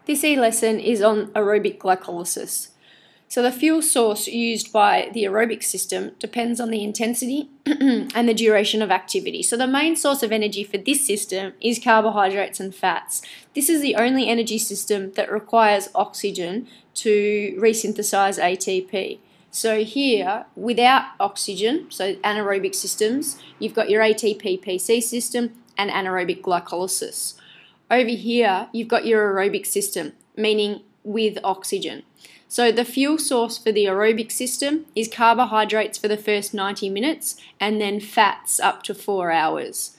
This e-lesson is on aerobic glycolysis. So the fuel source used by the aerobic system depends on the intensity and the duration of activity. So the main source of energy for this system is carbohydrates and fats. This is the only energy system that requires oxygen to resynthesize ATP. So here, without oxygen, so anaerobic systems, you've got your ATP-PC system and anaerobic glycolysis. Over here, you've got your aerobic system, meaning with oxygen. So the fuel source for the aerobic system is carbohydrates for the first 90 minutes and then fats up to 4 hours.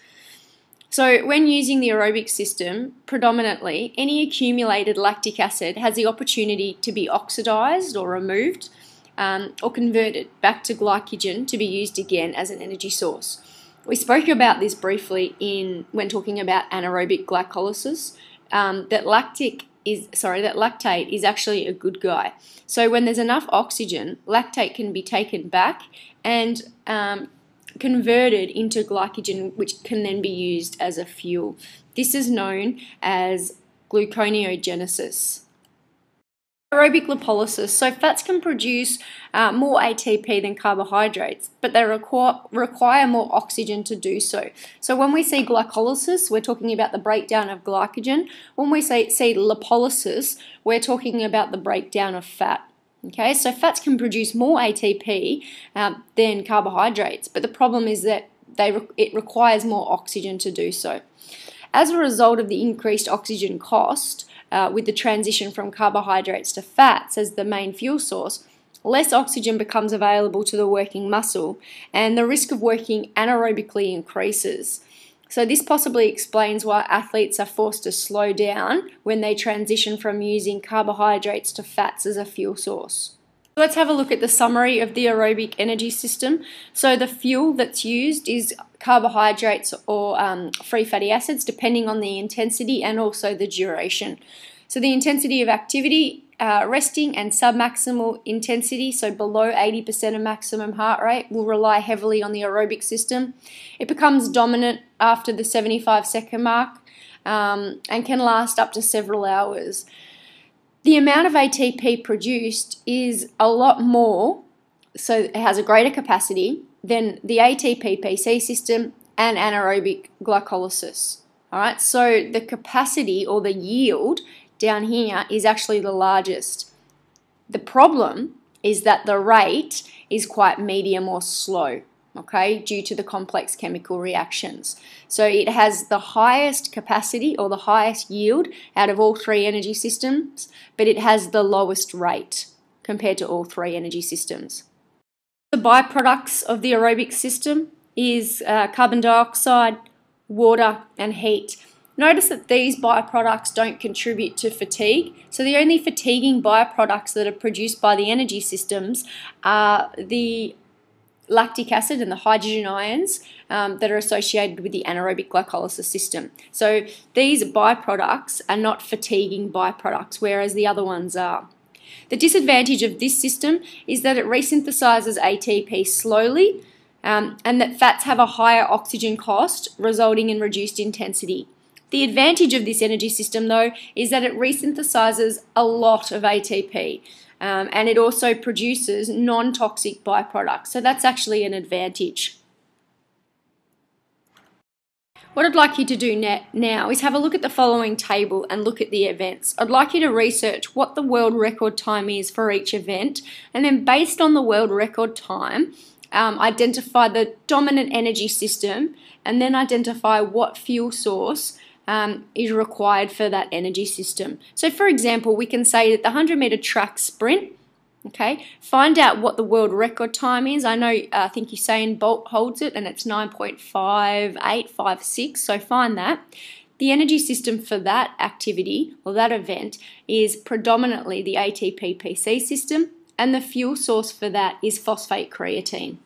So when using the aerobic system, predominantly, any accumulated lactic acid has the opportunity to be oxidized or removed or converted back to glycogen to be used again as an energy source. We spoke about this briefly when talking about anaerobic glycolysis, that lactate is actually a good guy. So when there's enough oxygen, lactate can be taken back and converted into glycogen, which can then be used as a fuel. This is known as gluconeogenesis. Aerobic lipolysis. So fats can produce more ATP than carbohydrates, but they require more oxygen to do so. So when we say glycolysis, we're talking about the breakdown of glycogen. When we say lipolysis, we're talking about the breakdown of fat. Okay, so fats can produce more ATP than carbohydrates, but the problem is that it requires more oxygen to do so. As a result of the increased oxygen cost, with the transition from carbohydrates to fats as the main fuel source, less oxygen becomes available to the working muscle and the risk of working anaerobically increases. So this possibly explains why athletes are forced to slow down when they transition from using carbohydrates to fats as a fuel source. Let's have a look at the summary of the aerobic energy system. So the fuel that's used is carbohydrates or free fatty acids, depending on the intensity and also the duration. So the intensity of activity, resting and submaximal intensity, so below 80% of maximum heart rate, will rely heavily on the aerobic system. It becomes dominant after the 75-second mark and can last up to several hours. The amount of ATP produced is a lot more, so it has a greater capacity than the ATP-PC system and anaerobic glycolysis. All right, so the capacity or the yield down here is actually the largest. The problem is that the rate is quite medium or slow, okay, due to the complex chemical reactions. So it has the highest capacity or the highest yield out of all three energy systems, but it has the lowest rate compared to all three energy systems. The byproducts of the aerobic system is carbon dioxide, water, and heat. Notice that these byproducts don't contribute to fatigue, so the only fatiguing byproducts that are produced by the energy systems are the lactic acid and the hydrogen ions that are associated with the anaerobic glycolysis system. So these byproducts are not fatiguing byproducts, whereas the other ones are. The disadvantage of this system is that it resynthesizes ATP slowly and that fats have a higher oxygen cost, resulting in reduced intensity. The advantage of this energy system, though, is that it resynthesizes a lot of ATP. And it also produces non-toxic byproducts. So that's actually an advantage. What I'd like you to do now is have a look at the following table and look at the events. I'd like you to research what the world record time is for each event, and then based on the world record time, identify the dominant energy system, and then identify what fuel source is required for that energy system. So for example, we can say that the 100-meter track sprint, okay, find out what the world record time is. I think Usain Bolt holds it and it's 9.5856, so find that. The energy system for that activity or that event is predominantly the ATP-PC system, and the fuel source for that is phosphate creatine.